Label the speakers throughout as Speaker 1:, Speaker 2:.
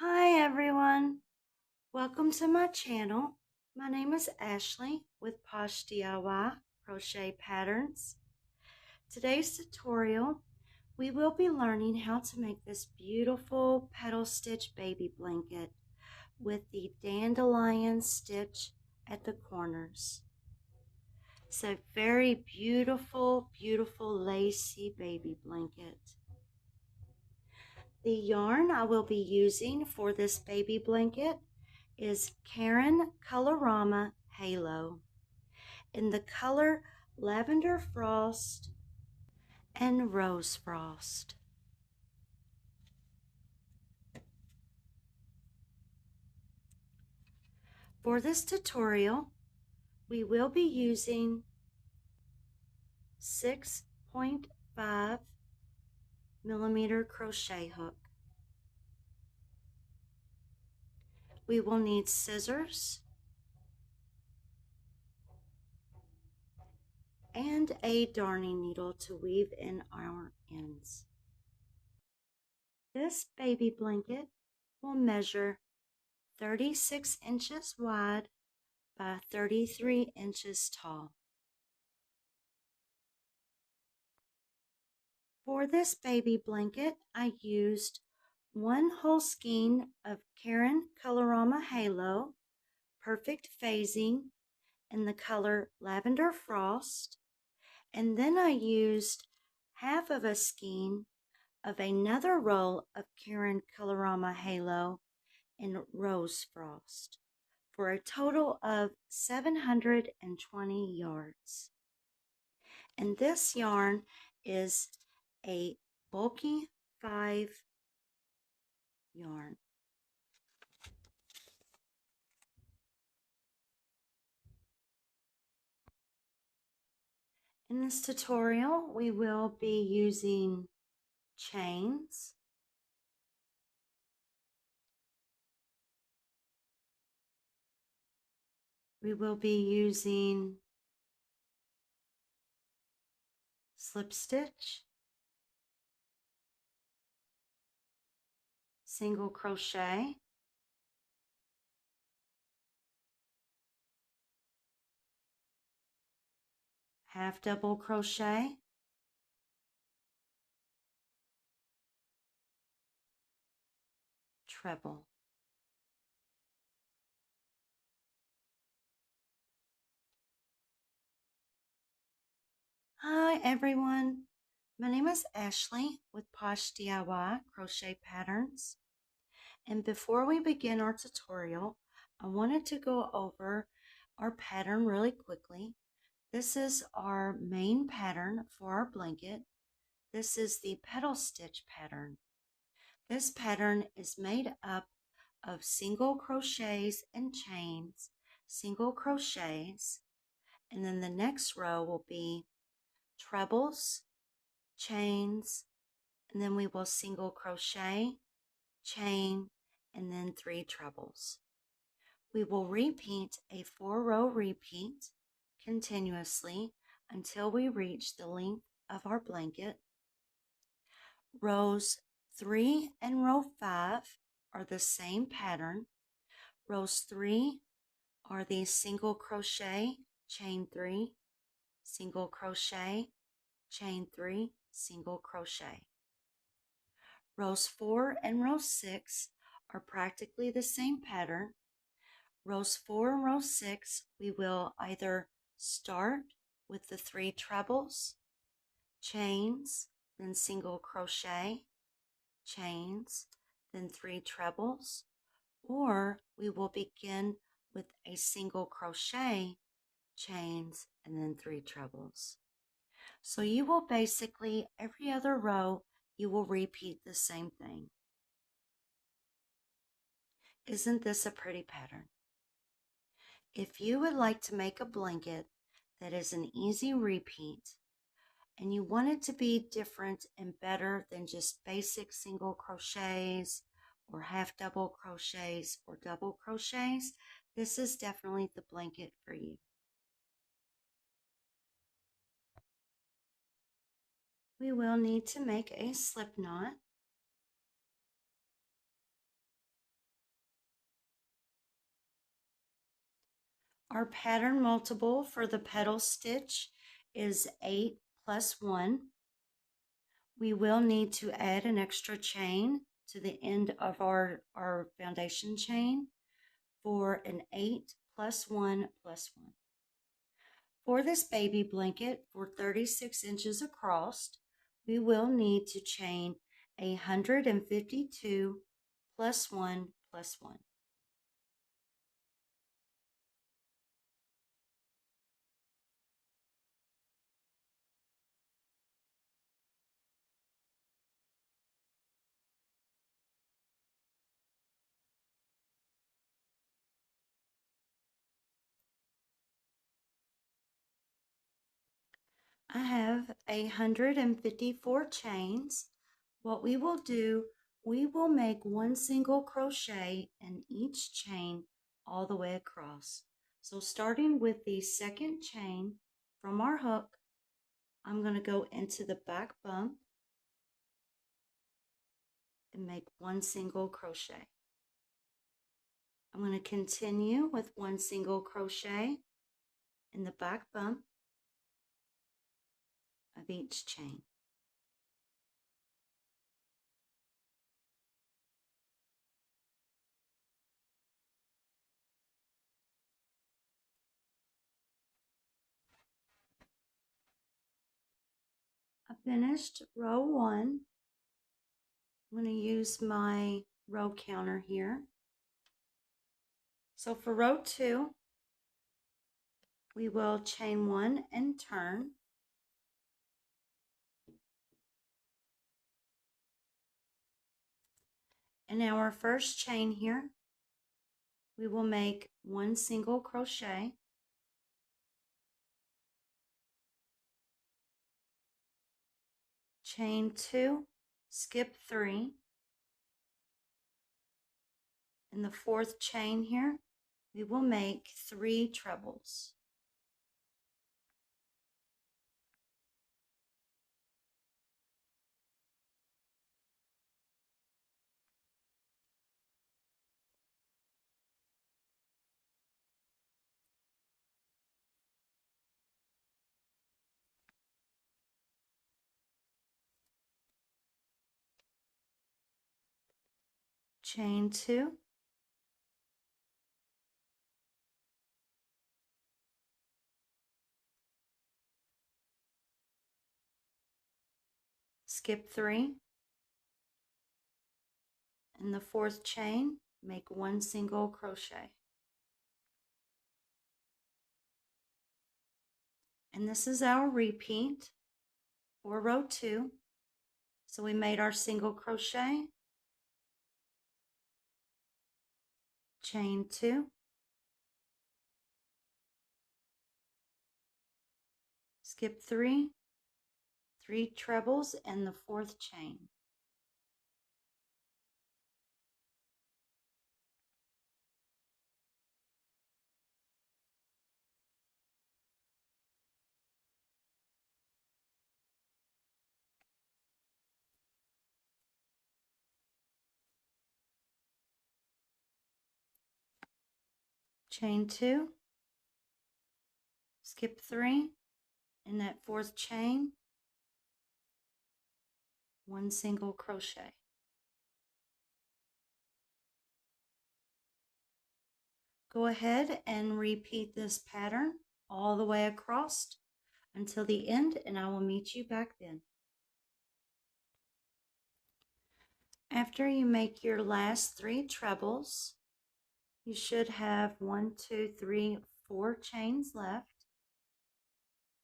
Speaker 1: Hi everyone, welcome to my channel. My name is Ashley with Posh DIY Crochet Patterns. Today's tutorial, we will be learning how to make this beautiful petal stitch baby blanket with the dandelion stitch at the corners. It's a very beautiful, beautiful lacy baby blanket. The yarn I will be using for this baby blanket is Caron Colorama Halo in the color Lavender Frost and Rose Frost. For this tutorial, we will be using 6.5 millimeter crochet hook. We will need scissors and a darning needle to weave in our ends. This baby blanket will measure 36 inches wide by 33 inches tall. For this baby blanket, I used one whole skein of Caron Colorama Halo, perfect phasing in the color Lavender Frost, and then I used half of a skein of another roll of Caron Colorama Halo in Rose Frost for a total of 720 yards. And this yarn is a bulky 5 yarn. In this tutorial, we will be using chains, we will be using slip stitch, single crochet, half double crochet, treble. Hi everyone, my name is Ashley with Posh DIY Crochet Patterns, and before we begin our tutorial, I wanted to go over our pattern really quickly. This is our main pattern for our blanket. This is the petal stitch pattern. This pattern is made up of single crochets and chains, single crochets, and then the next row will be trebles, chains, and then we will single crochet, chain, and then 3 trebles. We will repeat a 4-row repeat continuously until we reach the length of our blanket. Rows 3 and row 5 are the same pattern. Rows 3 are the single crochet, chain 3, single crochet, chain 3, single crochet. Rows 4 and row 6 are practically the same pattern. Rows 4 and row 6, we will either start with the 3 trebles, chains, then single crochet, chains, then 3 trebles, or we will begin with a single crochet, chains, and then 3 trebles. So you will basically, every other row, you will repeat the same thing. Isn't this a pretty pattern? If you would like to make a blanket that is an easy repeat, and you want it to be different and better than just basic single crochets or half double crochets or double crochets, this is definitely the blanket for you. We will need to make a slip knot. Our pattern multiple for the petal stitch is 8 plus 1. We will need to add an extra chain to the end of our foundation chain for an 8 plus 1 plus 1. For this baby blanket for 36 inches across, we will need to chain 152 plus 1 plus 1. I have 154 chains. What we will do, we will make one single crochet in each chain all the way across. So starting with the second chain from our hook, I'm going to go into the back bump and make one single crochet. I'm going to continue with one single crochet in the back bump of each chain. I finished row 1. I'm going to use my row counter here. So for row 2, we will chain 1 and turn. In our first chain here, we will make one single crochet, chain 2, skip 3. In the fourth chain here, we will make 3 trebles. Chain 2, skip 3. In the fourth chain, make one single crochet. And this is our repeat for row 2. So we made our single crochet, chain 2, skip 3, 3 trebles in the fourth chain. Chain 2, skip 3, in that fourth chain, one single crochet. Go ahead and repeat this pattern all the way across until the end, and I will meet you back then. After you make your last 3 trebles, you should have 1, 2, 3, 4 chains left.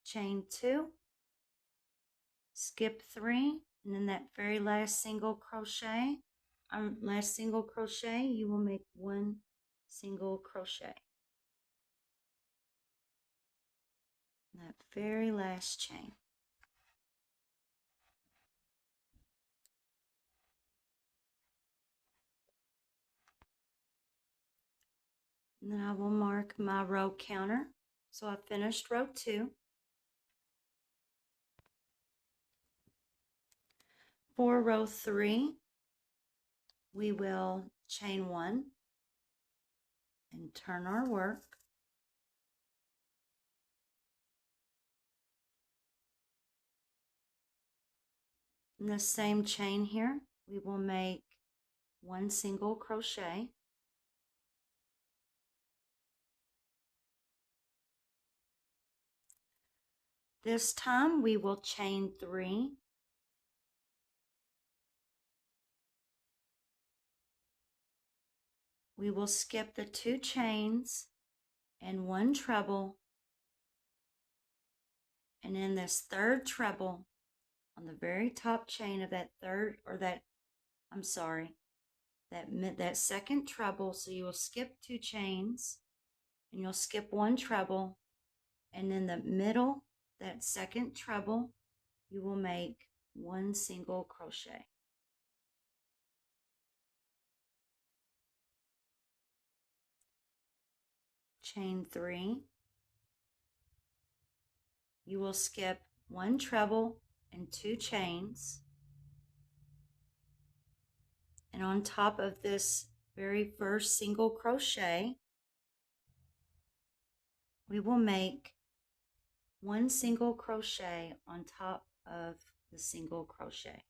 Speaker 1: Chain 2, skip 3, and in that very last single crochet, you will make one single crochet. That very last chain. And then I will mark my row counter. So I finished row 2. For row 3, we will chain 1 and turn our work. In the same chain here, we will make one single crochet. This time we will chain 3. We will skip the 2 chains and 1 treble, and in this 3rd treble on the very top chain of that third, or that, I'm sorry, that 2nd treble, so you will skip 2 chains and you'll skip 1 treble, and in the middle, that 2nd treble, you will make 1 single crochet. Chain 3. You will skip 1 treble and 2 chains, and on top of this very first single crochet, we will make 1 single crochet on top of the single crochet.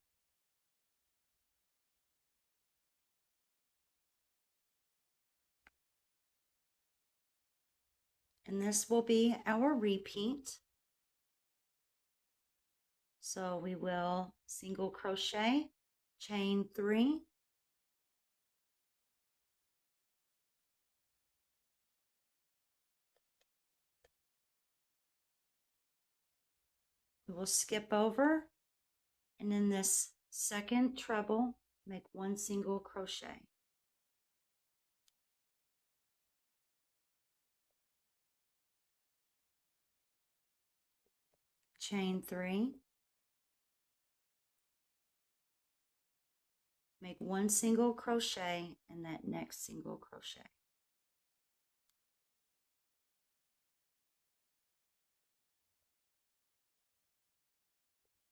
Speaker 1: And this will be our repeat. So we will single crochet, chain 3, we will skip over, and in this 2nd treble, make 1 single crochet. Chain 3, make 1 single crochet in that next single crochet.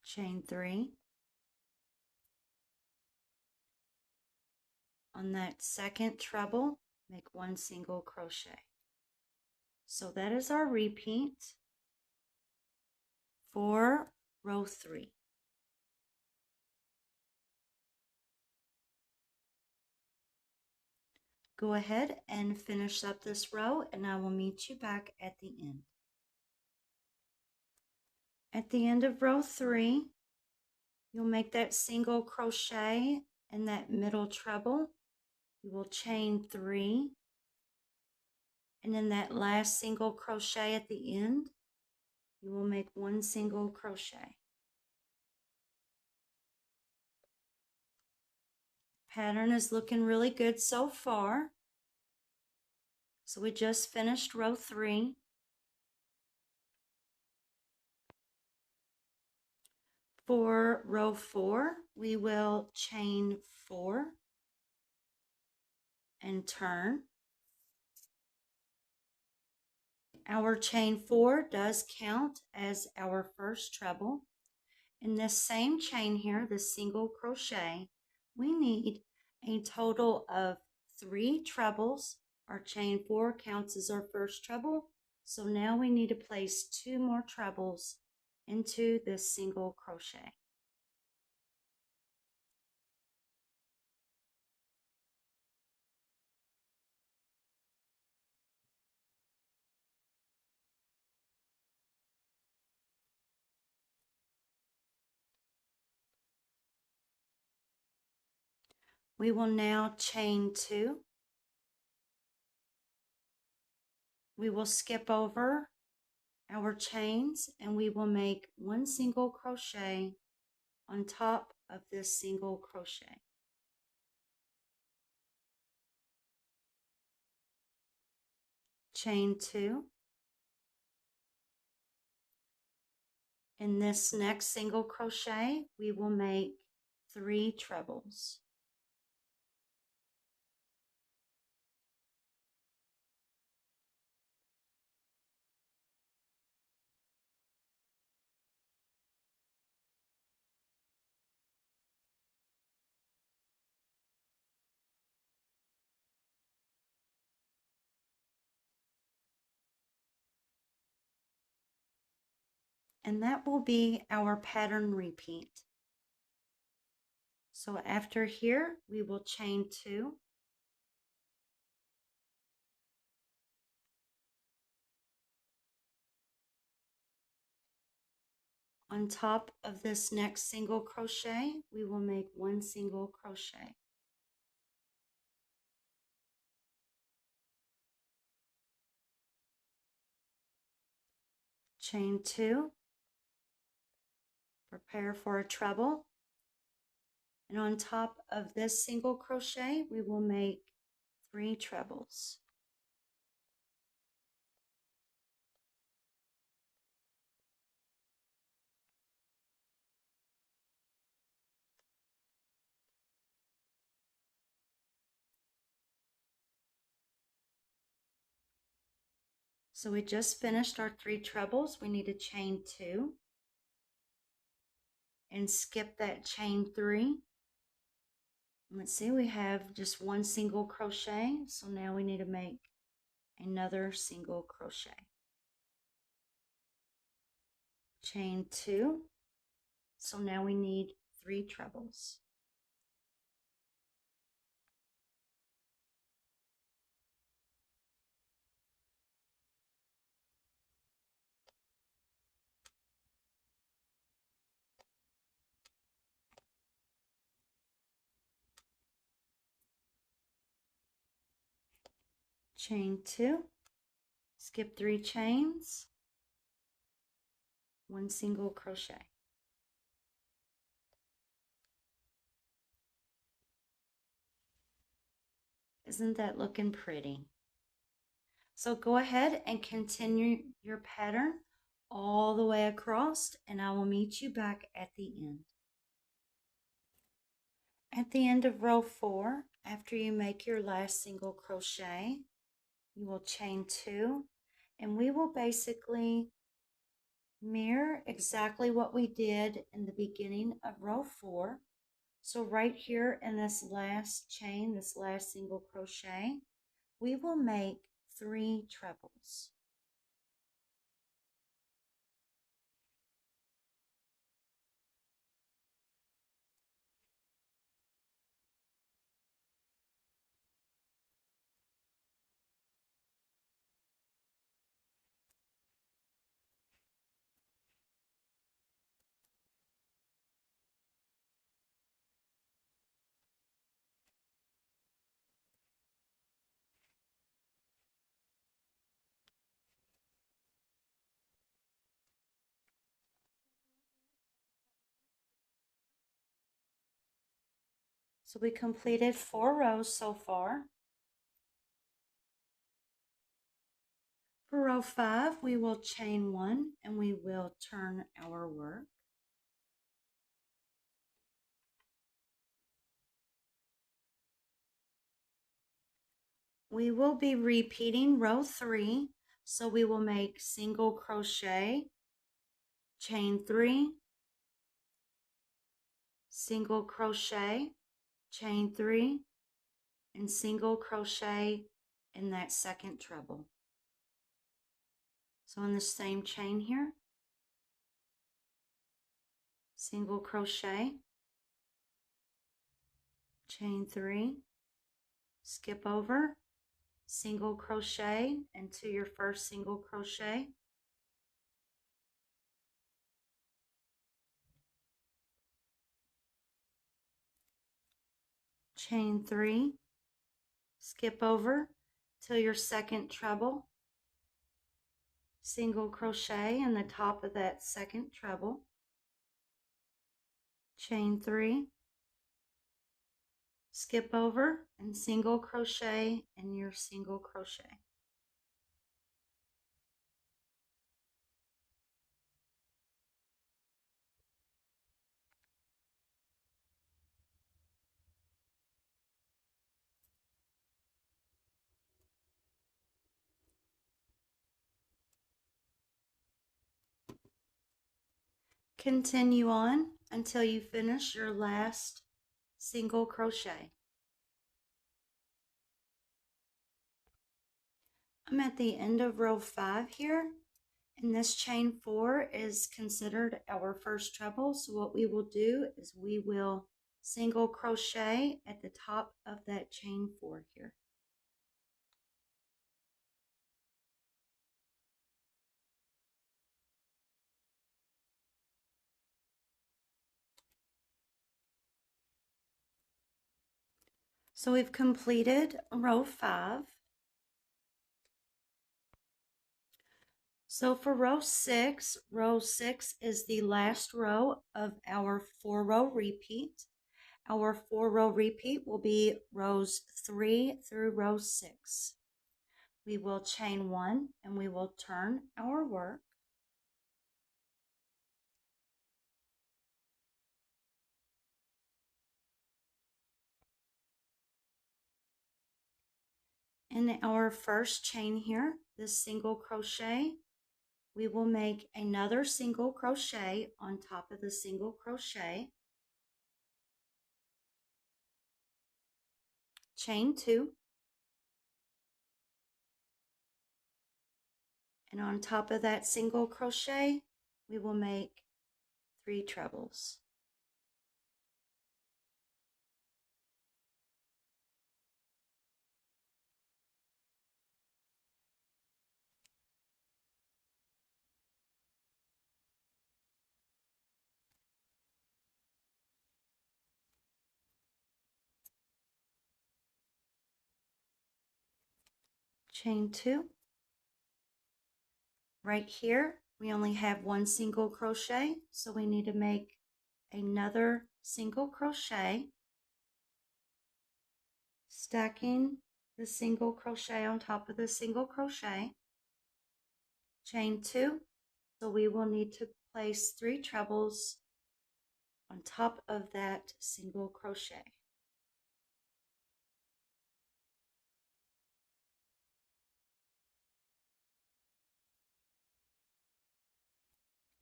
Speaker 1: Chain 3. On that 2nd treble, make 1 single crochet. So that is our repeat for row 3. Go ahead and finish up this row, and I will meet you back at the end. At the end of row 3, you'll make that single crochet in that middle treble. You will chain 3, and in that last single crochet at the end, you will make 1 single crochet. Pattern is looking really good so far. So we just finished row 3. For row 4, we will chain 4 and turn. Our chain 4 does count as our first treble. In this same chain here, the single crochet, we need a total of 3 trebles. Our chain 4 counts as our first treble, so now we need to place 2 more trebles into this single crochet. We will now chain 2. We will skip over our chains and we will make 1 single crochet on top of this single crochet. Chain 2. In this next single crochet, we will make 3 trebles. And that will be our pattern repeat. So after here, we will chain 2. On top of this next single crochet, we will make 1 single crochet. Chain 2, prepare for a treble, and on top of this single crochet, we will make 3 trebles. So we just finished our 3 trebles. We need to chain 2 and skip that chain 3. Let's see, we have just 1 single crochet, so now we need to make another single crochet. Chain 2, so now we need 3 trebles. Chain 2, skip 3 chains, 1 single crochet. Isn't that looking pretty? So go ahead and continue your pattern all the way across, and I will meet you back at the end. At the end of row 4, after you make your last single crochet, you will chain 2, and we will basically mirror exactly what we did in the beginning of row 4. So right here in this last chain, this last single crochet, we will make 3 trebles. So we completed 4 rows so far. For row 5, we will chain 1 and we will turn our work. We will be repeating row 3, so we will make single crochet, chain 3, single crochet, chain 3, and single crochet in that second treble. So in the same chain here, single crochet, chain 3, skip over, single crochet into your first single crochet, chain 3, skip over till your second treble, single crochet in the top of that second treble, chain 3, skip over and single crochet in your single crochet. Continue on until you finish your last single crochet. I'm at the end of row 5 here, and this chain 4 is considered our first treble. So what we will do is we will single crochet at the top of that chain 4 here. So we've completed row 5. So for row 6 is the last row of our 4-row repeat. Our 4-row repeat will be rows 3 through row 6. We will chain 1 and we will turn our work. In our first chain here, this single crochet, we will make another single crochet on top of the single crochet, chain 2, and on top of that single crochet, we will make 3 trebles. Chain 2. Right here, we only have 1 single crochet, so we need to make another single crochet, stacking the single crochet on top of the single crochet, chain 2. So we will need to place 3 trebles on top of that single crochet.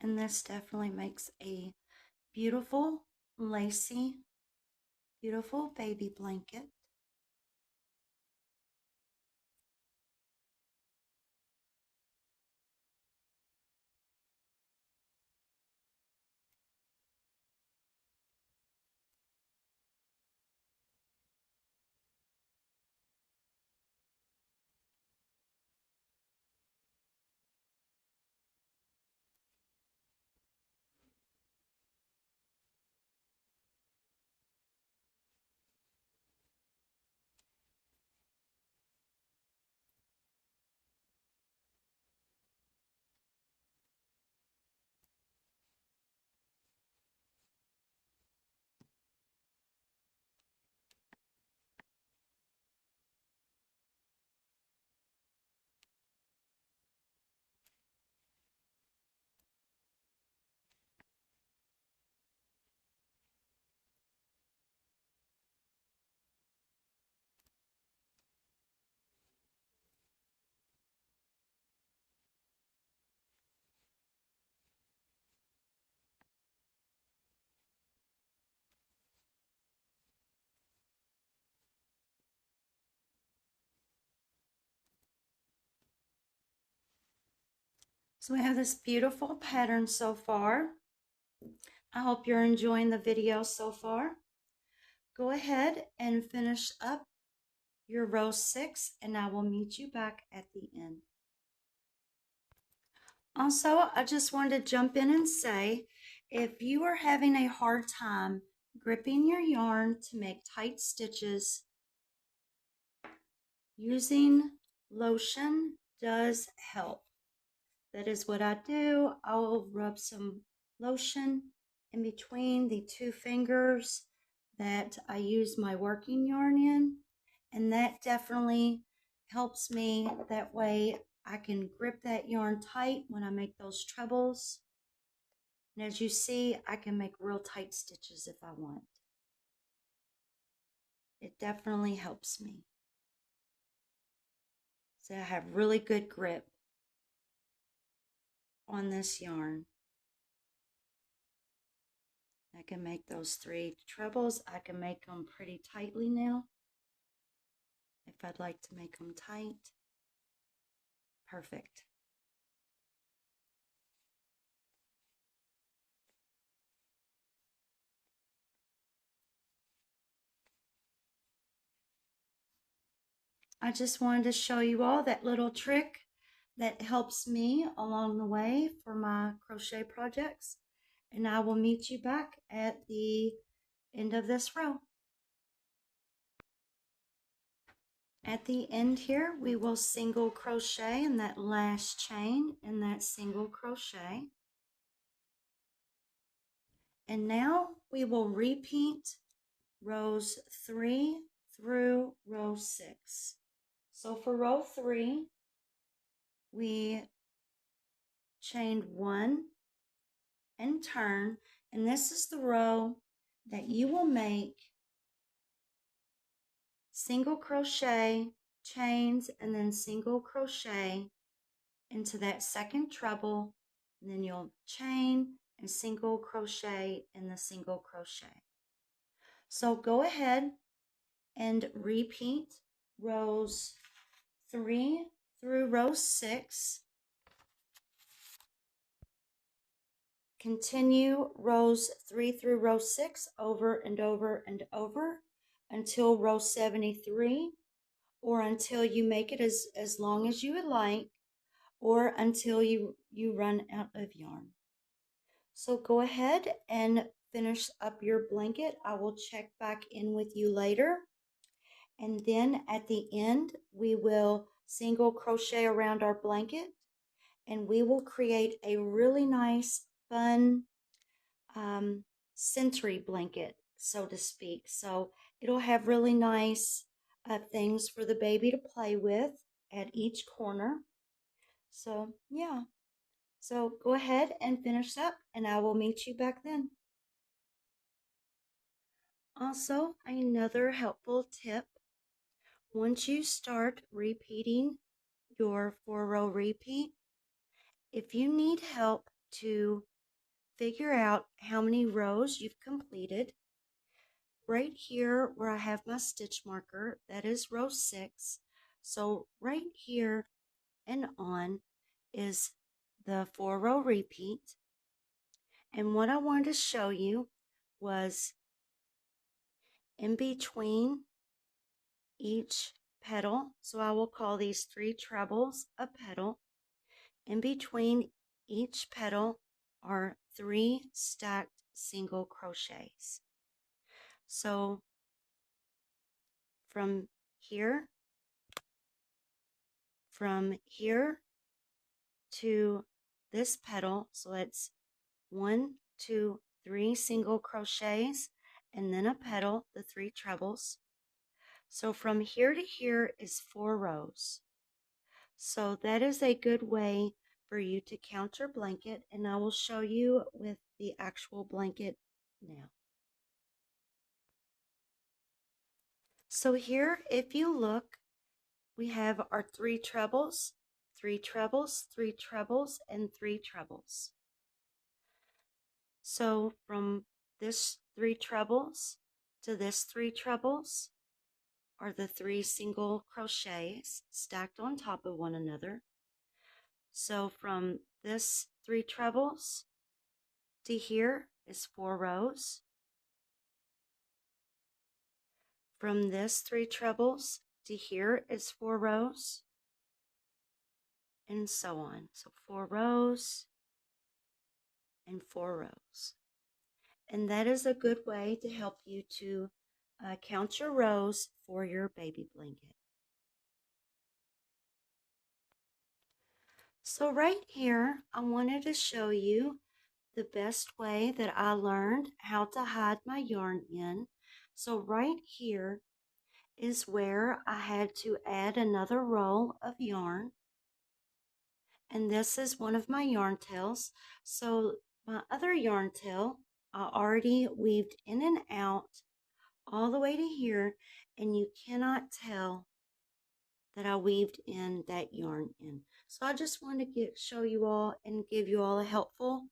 Speaker 1: And this definitely makes a beautiful, lacy, beautiful baby blanket. So we have this beautiful pattern so far. I hope you're enjoying the video so far. Go ahead and finish up your row 6 and I will meet you back at the end. Also, I just wanted to jump in and say, if you are having a hard time gripping your yarn to make tight stitches, using lotion does help. That is what I do. I will rub some lotion in between the 2 fingers that I use my working yarn in, and that definitely helps me. That way I can grip that yarn tight when I make those trebles. And as you see, I can make real tight stitches if I want. It definitely helps me. So I have really good grip on this yarn. I can make those 3 trebles. I can make them pretty tightly now. If I'd like to make them tight. Perfect. I just wanted to show you all that little trick that helps me along the way for my crochet projects. And I will meet you back at the end of this row. At the end here, we will single crochet in that last chain in that single crochet. And now we will repeat rows 3 through row 6. So for row 3, we chained 1 and turn, and this is the row that you will make single crochet, chains, and then single crochet into that second treble, and then you'll chain and single crochet in the single crochet. So go ahead and repeat rows 3 through row 6. Continue rows 3 through row 6 over and over and over until row 73, or until you make it as long as you would like, or until you run out of yarn. So go ahead and finish up your blanket. I will check back in with you later. And then at the end, we will single crochet around our blanket, and we will create a really nice, fun sensory blanket, so to speak. So it'll have really nice things for the baby to play with at each corner. So yeah, so go ahead and finish up, and I will meet you back then. Also, another helpful tip: once you start repeating your 4-row repeat, if you need help to figure out how many rows you've completed, right here where I have my stitch marker, that is row 6. So right here and on is the 4-row repeat. And what I wanted to show you was in between each petal, so I will call these 3 trebles a petal. In between each petal are 3 stacked single crochets. So from here to this petal, so it's 1, 2, 3 single crochets, and then a petal, the 3 trebles. So from here to here is 4 rows. So that is a good way for you to count your blanket, and I will show you with the actual blanket now. So here, if you look, we have our 3 trebles, 3 trebles, 3 trebles, and 3 trebles. So from this 3 trebles to this 3 trebles are the 3 single crochets stacked on top of one another. So from this 3 trebles to here is 4 rows. From this 3 trebles to here is 4 rows, and so on. So 4 rows and 4 rows. And that is a good way to help you to count your rows for your baby blanket. So right here, I wanted to show you the best way that I learned how to hide my yarn in. So right here is where I had to add another roll of yarn. And this is one of my yarn tails. So my other yarn tail, I already weaved in and out all the way to here, and you cannot tell that I weaved in that yarn in. So I just want to show you all and give you all a helpful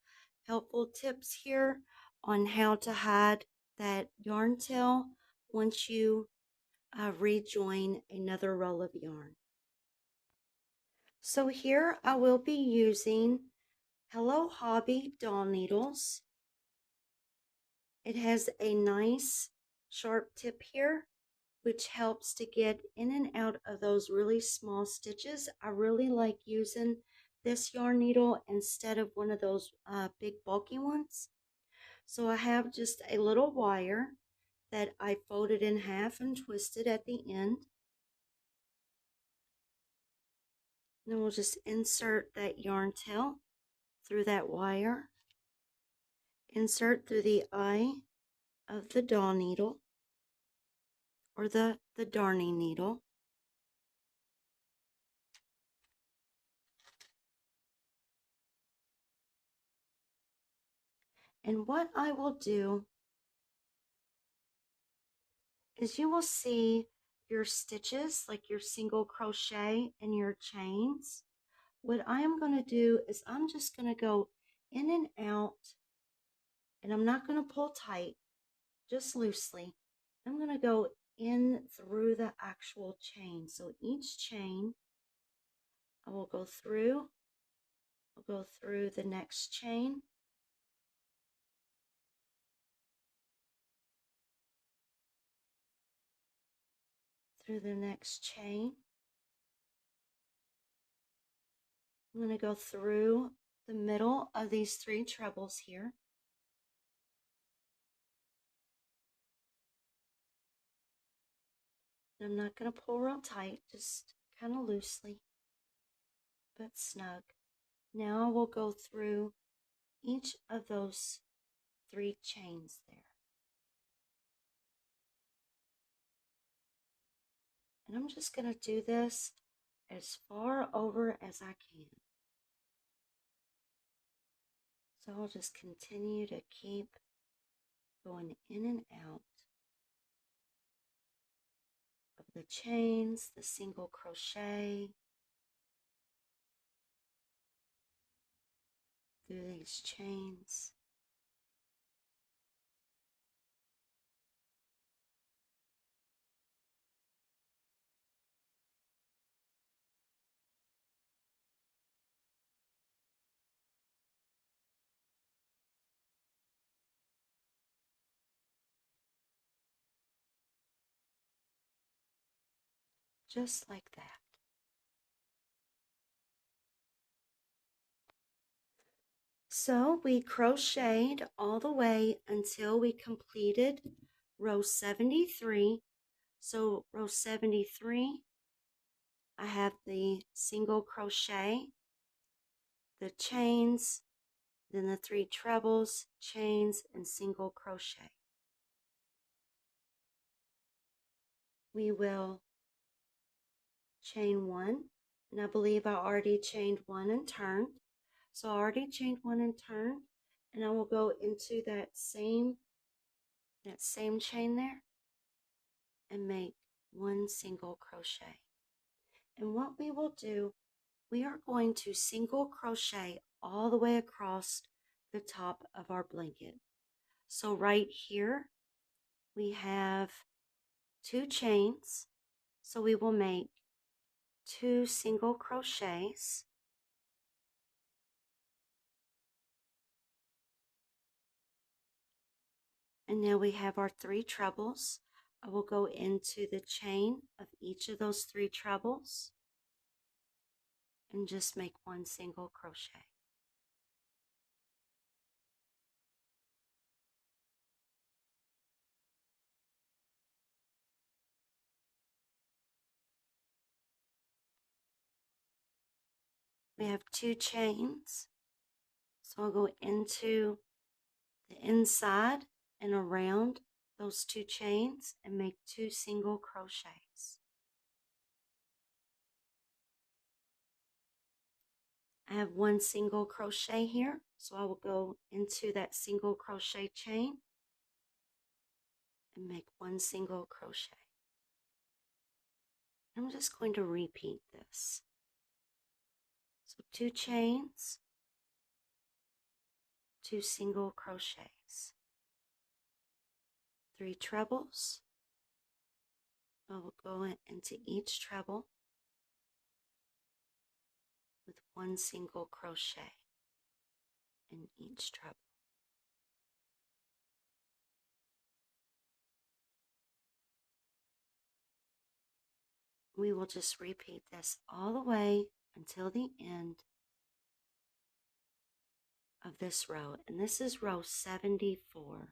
Speaker 1: tips here on how to hide that yarn tail once you rejoin another roll of yarn. So here I will be using Hello Hobby doll needles. It has a nice sharp tip here, which helps to get in and out of those really small stitches. I really like using this yarn needle instead of one of those big bulky ones. So I have just a little wire that I folded in half and twisted at the end. Then we'll just insert that yarn tail through that wire. Insert through the eye of the doll needle or the darning needle. And what I will do is you will see your stitches, like your single crochet and your chains. What I am going to do is I'm just going to go in and out, and I'm not going to pull tight, just loosely. I'm going to go in through the actual chain. So each chain, I will go through, I'll go through the next chain, through the next chain. I'm going to go through the middle of these 3 trebles here. I'm not going to pull real tight, just kind of loosely, but snug. Now I will go through each of those 3 chains there. And I'm just going to do this as far over as I can. So I'll just continue to keep going in and out of the chains, the single crochet, through these chains. Just like that. So we crocheted all the way until we completed row 73. So row 73, I have the single crochet, the chains, then the 3 trebles, chains, and single crochet. We will chain 1, and I believe I already chained 1 and turned. So I already chained 1 and turned, and I will go into that same chain there and make 1 single crochet. And what we will do, we are going to single crochet all the way across the top of our blanket. So right here we have 2 chains, so we will make 2 single crochets, and now we have our 3 trebles. I will go into the chain of each of those 3 trebles and just make 1 single crochet. We have 2 chains, so I'll go into the inside and around those 2 chains and make 2 single crochets. I have 1 single crochet here, so I will go into that single crochet chain and make 1 single crochet. I'm just going to repeat this. So 2 chains, 2 single crochets, 3 trebles. I will go into each treble with 1 single crochet in each treble. We will just repeat this all the way until the end of this row, and this is row 74.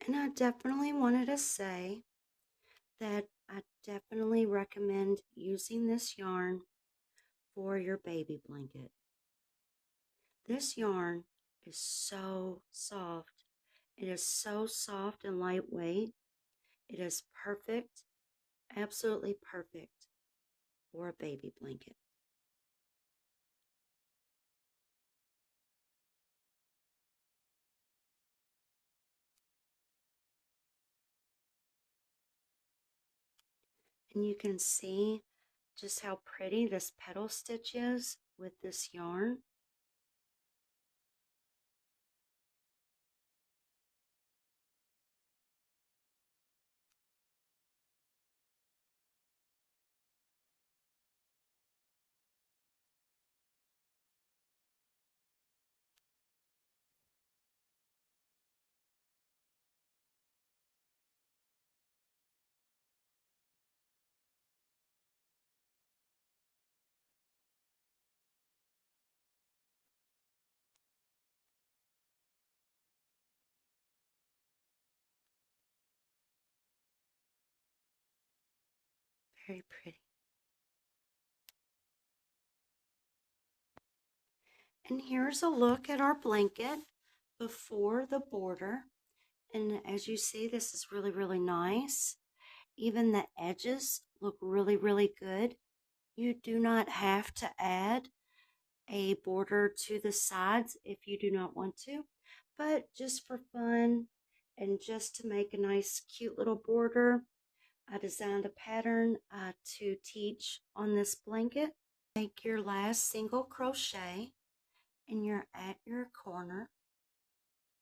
Speaker 1: And I definitely wanted to say that I definitely recommend using this yarn for your baby blanket. This yarn is so soft. It is so soft and lightweight. It is perfect, absolutely perfect for a baby blanket. And you can see just how pretty this petal stitch is with this yarn. Very pretty. And here's a look at our blanket before the border. And as you see, this is really, really nice. Even the edges look really, really good. You do not have to add a border to the sides if you do not want to, but just for fun and just to make a nice, cute little border, I designed a pattern to teach on this blanket. Make your last single crochet and you're at your corner.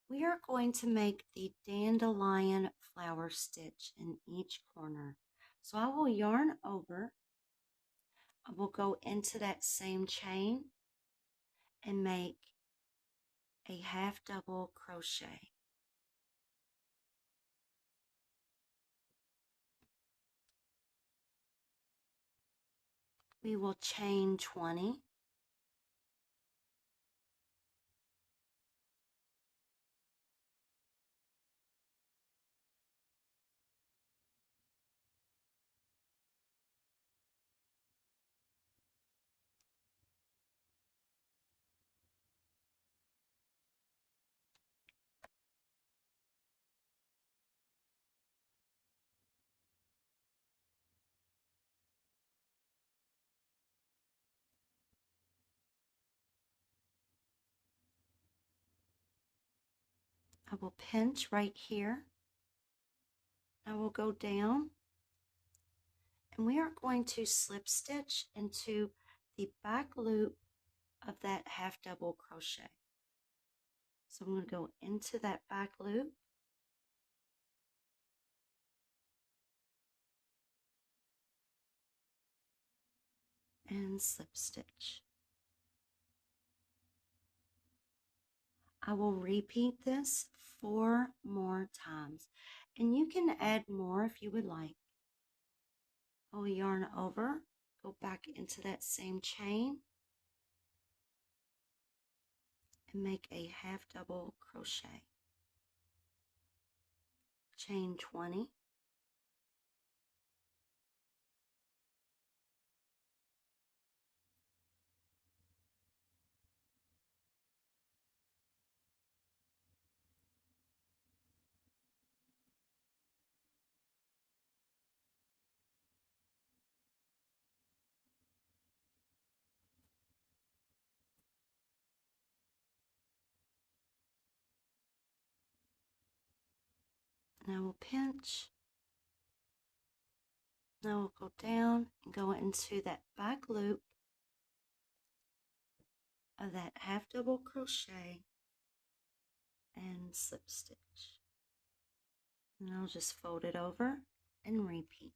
Speaker 1: We are going to make the dandelion flower stitch in each corner. So I will yarn over. I will go into that same chain and make a half double crochet. We will chain 20. I will pinch right here. I will go down and we are going to slip stitch into the back loop of that half double crochet. So I'm going to go into that back loop and slip stitch. I will repeat this 4 more times, and you can add more if you would like. I will yarn over, go back into that same chain, and make a half double crochet. Chain 20. And I will pinch. Now we'll go down and go into that back loop of that half double crochet and slip stitch. And I'll just fold it over and repeat.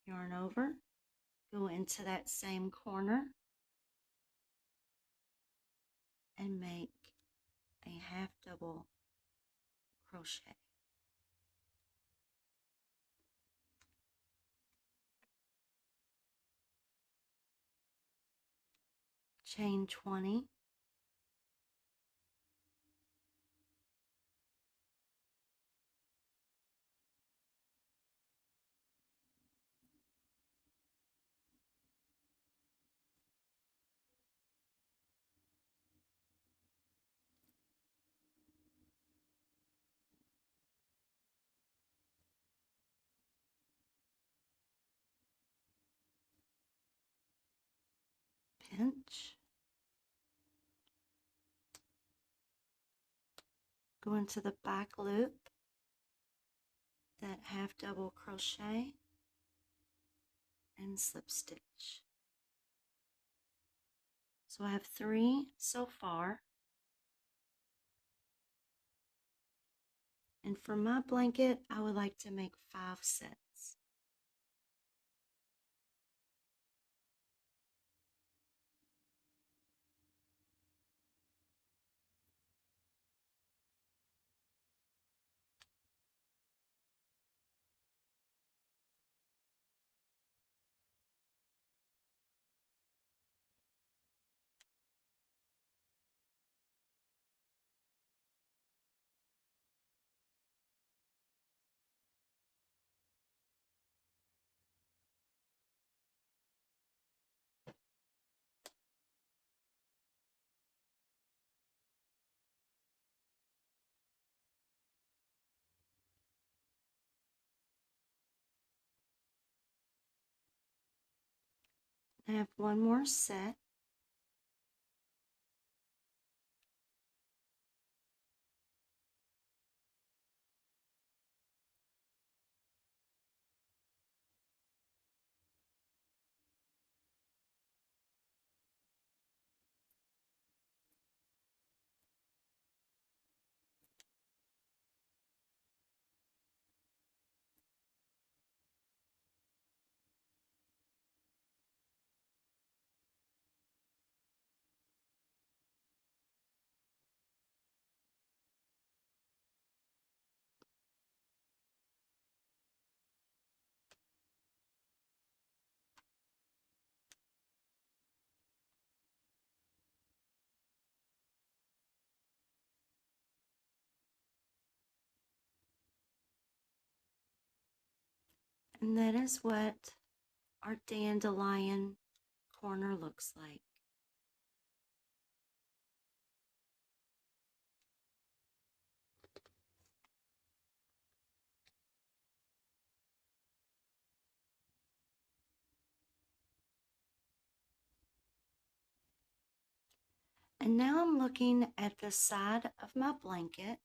Speaker 1: Yarn over, go into that same corner and make a half double crochet. Chain 20, pinch, go into the back loop, that half double crochet and slip stitch. So I have 3 so far. And for my blanket, I would like to make 5 sets. I have 1 more set. And that is what our dandelion corner looks like. And now I'm looking at the side of my blanket.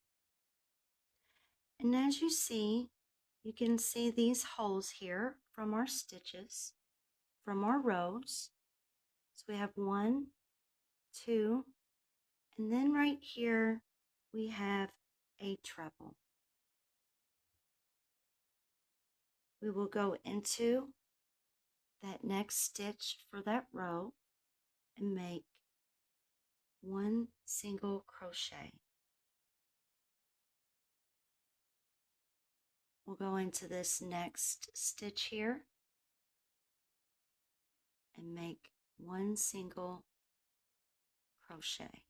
Speaker 1: And as you can see these holes here from our stitches, from our rows. So we have 1, 2, and then right here we have a treble. We will go into that next stitch for that row and make 1 single crochet. We'll go into this next stitch here and make 1 single crochet.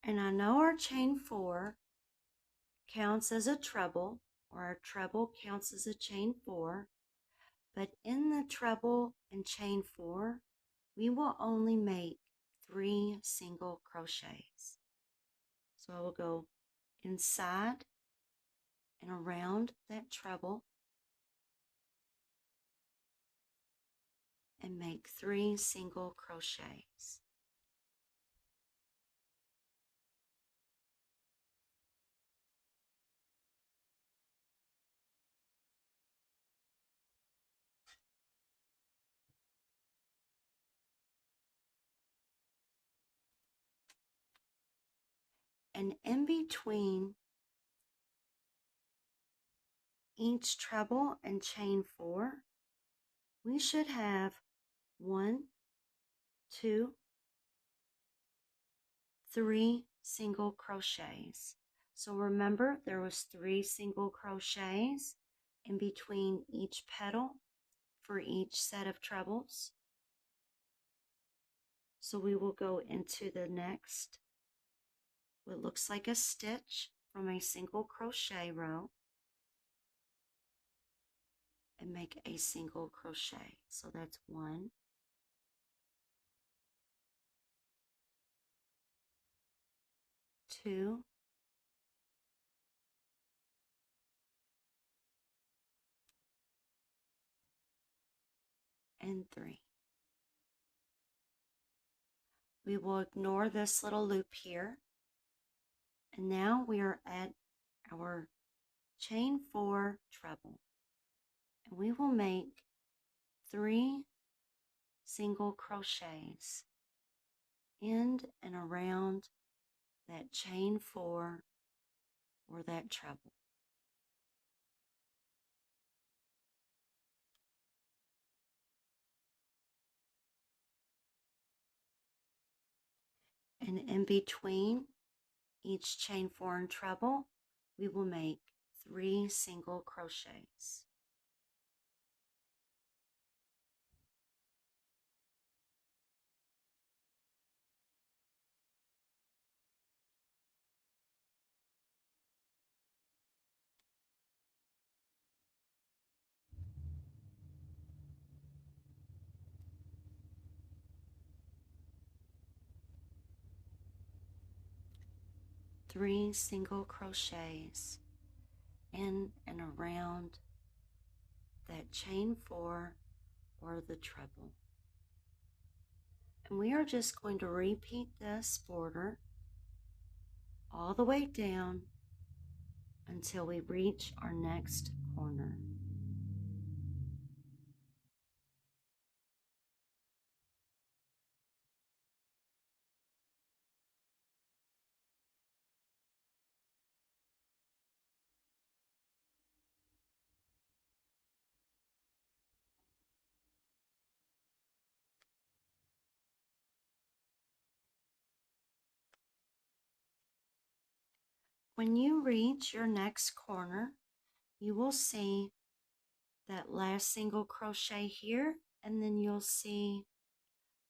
Speaker 1: And I know our chain 4 counts as a treble, or our treble counts as a chain 4, but in the treble and chain 4, we will only make 3 single crochets. So I will go inside and around that treble and make 3 single crochets. And in between each treble and chain 4, we should have 1, 2, 3 single crochets. So remember, there was 3 single crochets in between each petal for each set of trebles. So we will go into the next, what looks like a stitch from a single crochet row, and make a single crochet. So that's 1, 2, and 3. We will ignore this little loop here. And now we are at our chain 4 treble. And we will make 3 single crochets in and around that chain 4 or that treble. And in between each chain 4 and treble, we will make 3 single crochets. Three single crochets in and around that chain 4 or the treble. And we are just going to repeat this border all the way down until we reach our next corner. When you reach your next corner, you will see that last single crochet here, and then you'll see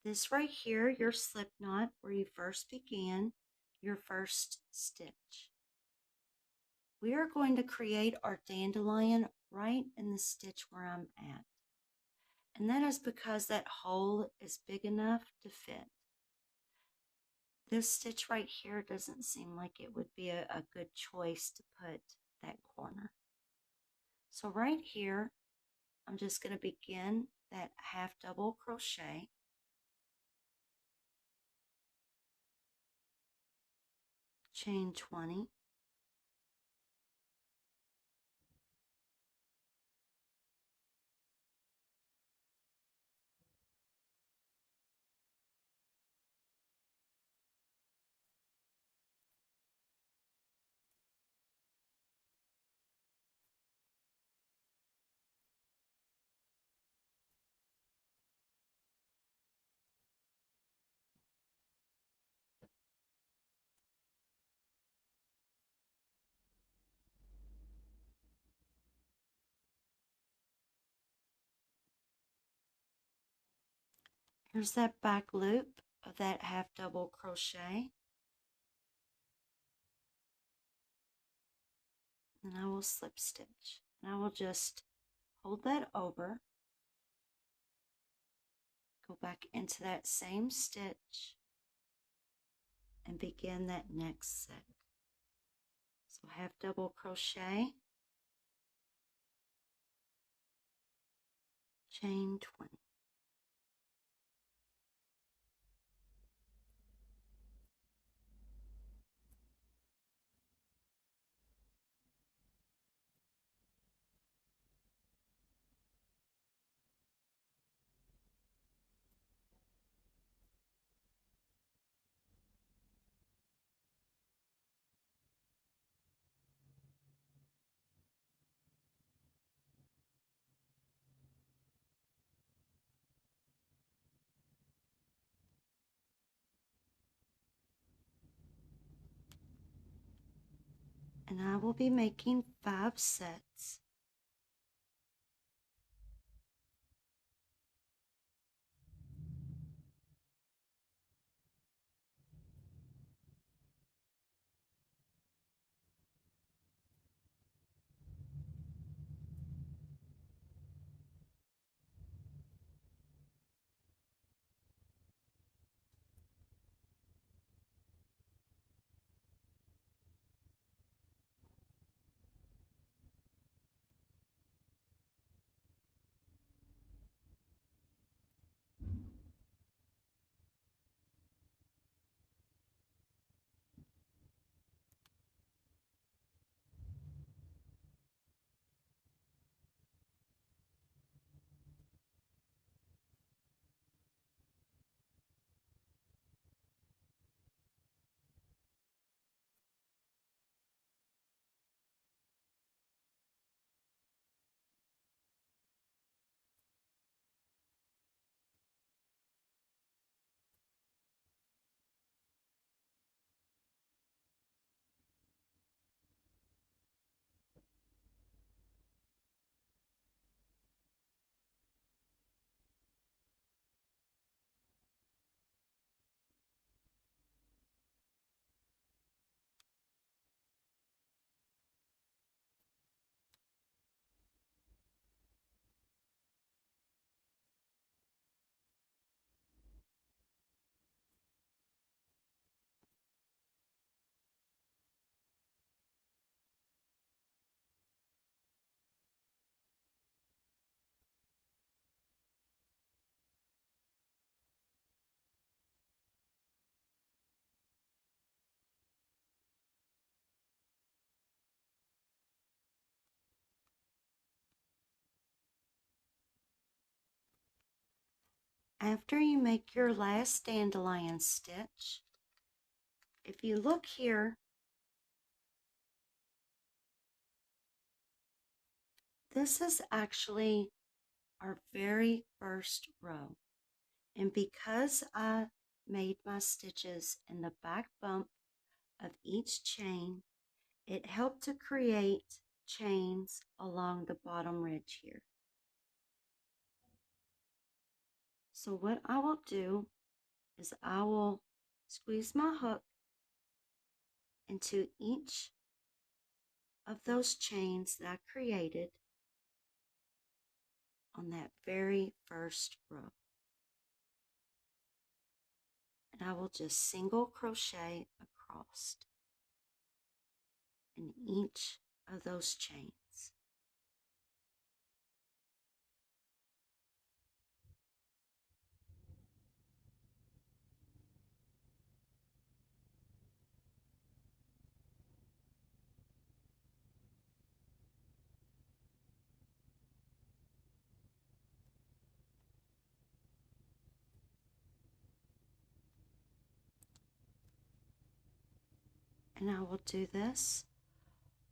Speaker 1: this right here, your slip knot where you first began your first stitch. We are going to create our dandelion right in the stitch where I'm at. And that is because that hole is big enough to fit. This stitch right here doesn't seem like it would be a good choice to put that corner. So right here, I'm just going to begin that half double crochet. Chain 20. Here's that back loop of that half double crochet. And I will slip stitch. And I will just hold that over, go back into that same stitch, and begin that next set. So half double crochet, chain 20. and I will be making 5 sets. After you make your last dandelion stitch, if you look here, this is actually our very first row. And because I made my stitches in the back bump of each chain, it helped to create chains along the bottom ridge here. So what I will do is I will squeeze my hook into each of those chains that I created on that very first row. And I will just single crochet across in each of those chains. And I will do this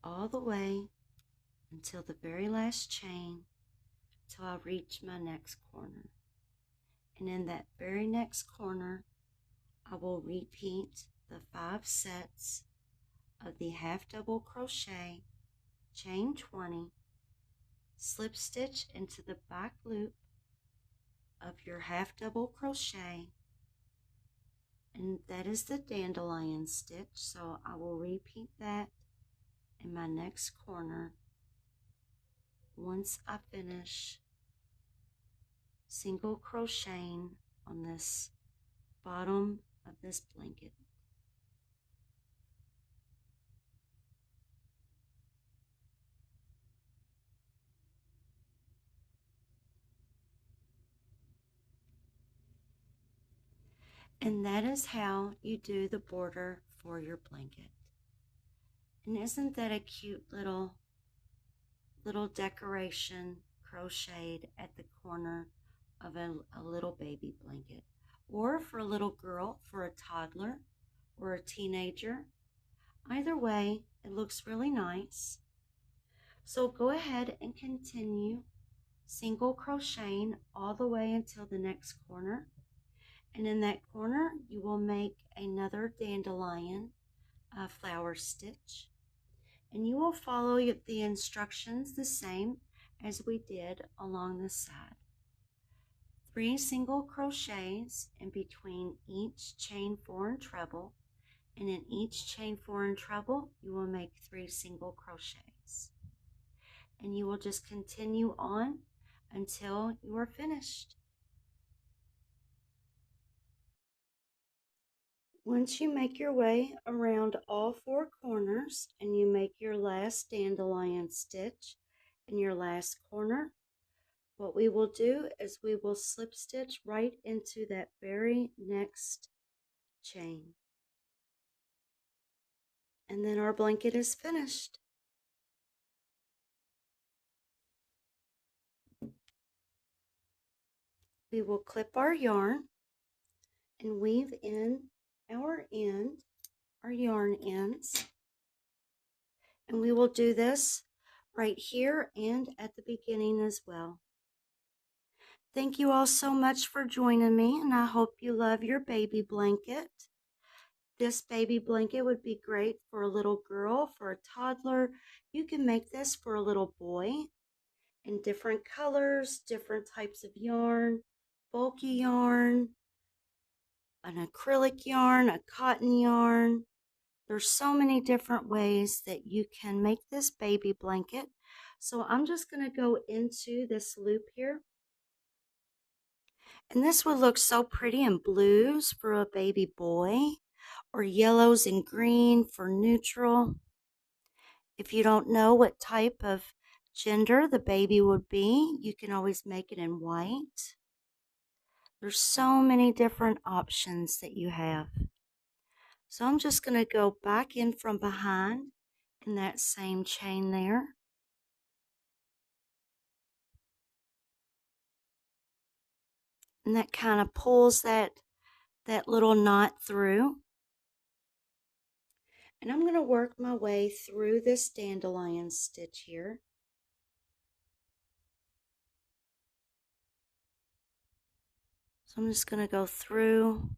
Speaker 1: all the way until the very last chain, till I reach my next corner. And in that very next corner, I will repeat the 5 sets of the half double crochet, chain 20, slip stitch into the back loop of your half double crochet, and that is the dandelion stitch, so I will repeat that in my next corner once I finish single crocheting on this bottom of this blanket. And that is how you do the border for your blanket. And isn't that a cute little decoration crocheted at the corner of a little baby blanket? Or for a little girl, for a toddler, or a teenager. Either way, it looks really nice. So go ahead and continue single crocheting all the way until the next corner. And in that corner, you will make another dandelion flower stitch. And you will follow the instructions the same as we did along the side. 3 single crochets in between each chain 4 and treble, and in each chain 4 and treble you will make 3 single crochets, and you will just continue on until you are finished. Once you make your way around all 4 corners and you make your last dandelion stitch in your last corner, what we will do is we will slip stitch right into that very next chain. And then our blanket is finished. We will clip our yarn and weave in our yarn ends. And we will do this right here and at the beginning as well. Thank you all so much for joining me, and I hope you love your baby blanket. This baby blanket would be great for a little girl, for a toddler. You can make this for a little boy in different colors, different types of yarn, bulky yarn, an acrylic yarn, a cotton yarn. There's so many different ways that you can make this baby blanket. So I'm just going to go into this loop here. And this would look so pretty in blues for a baby boy, or yellows and green for neutral. If you don't know what type of gender the baby would be, you can always make it in white. There's so many different options that you have. So I'm just going to go back in from behind in that same chain there. And that kind of pulls that little knot through. And I'm going to work my way through this dandelion stitch here. So I'm just going to go through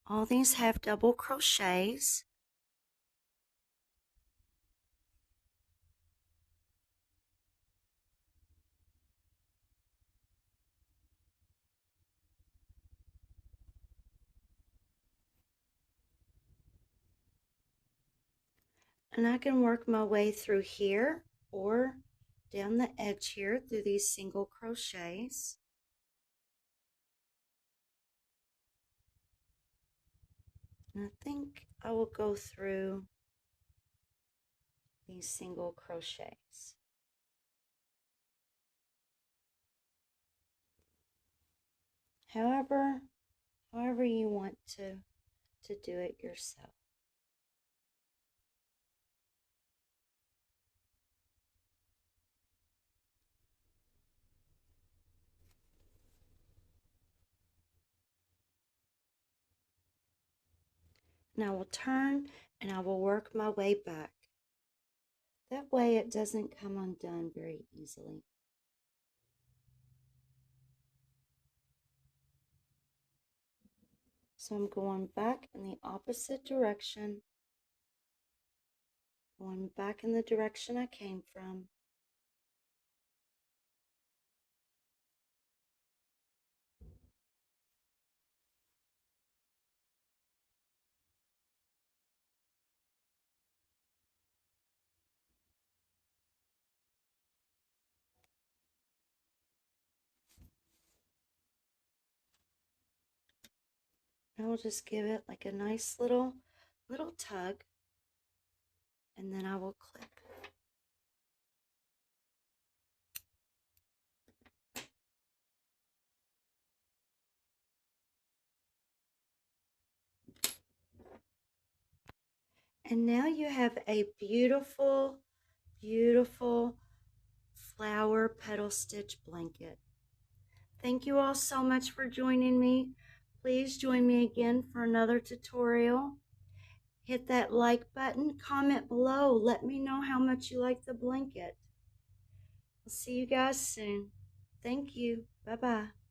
Speaker 1: all these half double crochets. And I can work my way through here or down the edge here through these single crochets. And I think I will go through these single crochets. However you want to do it yourself. And I will turn and I will work my way back. That way it doesn't come undone very easily. So I'm going back in the opposite direction, going back in the direction I came from. I will just give it like a nice little tug, and then I will clip. And now you have a beautiful, beautiful flower petal stitch blanket. Thank you all so much for joining me. Please join me again for another tutorial. Hit that like button, comment below, let me know how much you like the blanket. I'll see you guys soon. Thank you. Bye-bye.